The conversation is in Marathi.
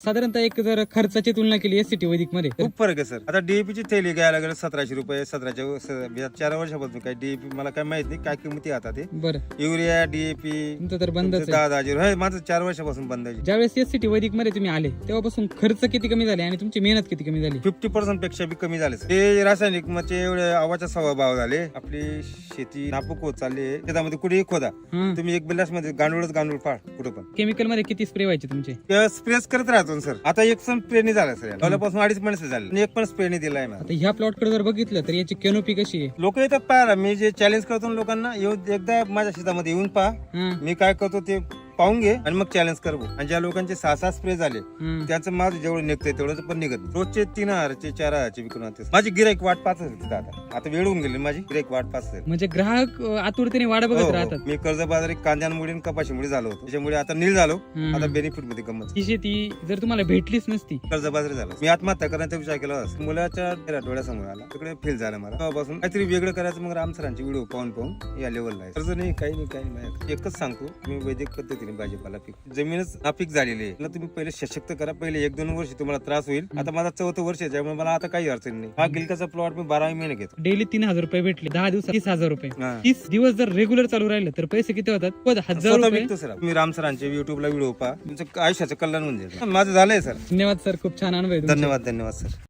साधारणतः एक जर खर्चाची तुलना केली एससीटी वैदिक मध्ये खूप फरक आहे सर. आता DAP ची थैली घ्यायला गेलं 1700 रुपये. 4 वर्षापासून काय DAP मला काय माहित नाही काय किंमती आता ते. बरं, युरिया DAP तुमचं तर बंदच आहे. 10,000 आहे. माझं 4 वर्षापासून बंद आहे. ज्यावेळेस एससीटी वैदिक मध्ये तुम्ही आले तेव्हापासून खर्च किती कमी झाले आणि तुमची मेहनत किती कमी झाली? 50% पेक्षा बी कमी झाले सर. ते रासायनिक मध्ये एवढे आवाचा स्वभाव झाले. आपली शेती नापूक होत चालली आहे. शेतामध्ये कुठेही खोदा हा. तुम्ही एक बिल्लास मध्ये गांडूळ पाड कुठं पण केमिकल मध्ये किती स्प्रे व्हायचे तुमचे? स्प्रेस करत राहतो ना सर. आता एक पण स्प्रे नाही झाला सर. पहिल्यापासून 2.5 महिने झाले आणि एक पण स्प्रे नाही दिलाय मला. आता ह्या प्लॉट कडे जर बघितलं तर याची कॅनोपी कशी आहे? लोक येतात पाहायला. मी जे चॅलेंज करतो ना लोकांना, एकदा माझ्या शेतामध्ये येऊन पहा. हा. मी काय करतो ते पाहून घे आणि मग चॅलेंज करतो. आणि ज्या लोकांचे 6 स्प्रे झाले हा. त्याचं माझं जेवढं निघतंय तेवढं पण निघत नाही. रोजचे 3,000चे 4,000चे विकून आणते. माझी गिराईक वाट पाहत होती आता वेळ होऊन गेली. माझी गिराईक वाट पाहत. म्हणजे ग्राहक आतुरतेने वाट बघत राहतात. मी कर्जबाजारी कांद्यांमुळे आणि कपाशीमुळे झालो होतो. त्याच्यामुळे आता नील झालो. हम्म. आता बेनिफिट मध्ये गंमत. ही शेती जर तुम्हाला भेटलीच नसती कर्जबाजारी झाला. मी आत्महत्या करण्याचा विचार केला होता. मुलाच्या डोळ्यासमोर आला. तिकडे फेल झाला मला. तेव्हापासून काहीतरी वेगळं करायचं. मग राम सरांचे व्हिडिओ पाहून या लेवलला आहे. कर्ज नाही काही नाही. एकच सांगतो मी वैदिक पद्धतीने भाजीपाला पीक. जमीनच नापीक झालेली आहे. त्याला तुम्ही पहिले सशक्त करा. पहिले 1-2 वर्ष तुम्हाला त्रास होईल. आता माझा 4थं वर्ष आहे त्यामुळे मला आता काही अडचण नाही. हा गिलकाचा प्लॉट मी 12 महिने घेतो. डेली 3,000 रुपये भेटले 10 दिवसात 30,000 रुपये. हा. 30 दिवस जर रेग्युलर चालू राहिले तर पैसे किती होतात? 1000 स्वतः रुपये. विकतो सर. मी राम सरांचे युट्यूबला व्हिडिओ पहा. तुमचं आयुष्याचं कल्याण होऊन जाईल. माझं झालंय सर. धन्यवाद सर, खूप छान अनुभव आहे तुमचा. धन्यवाद सर.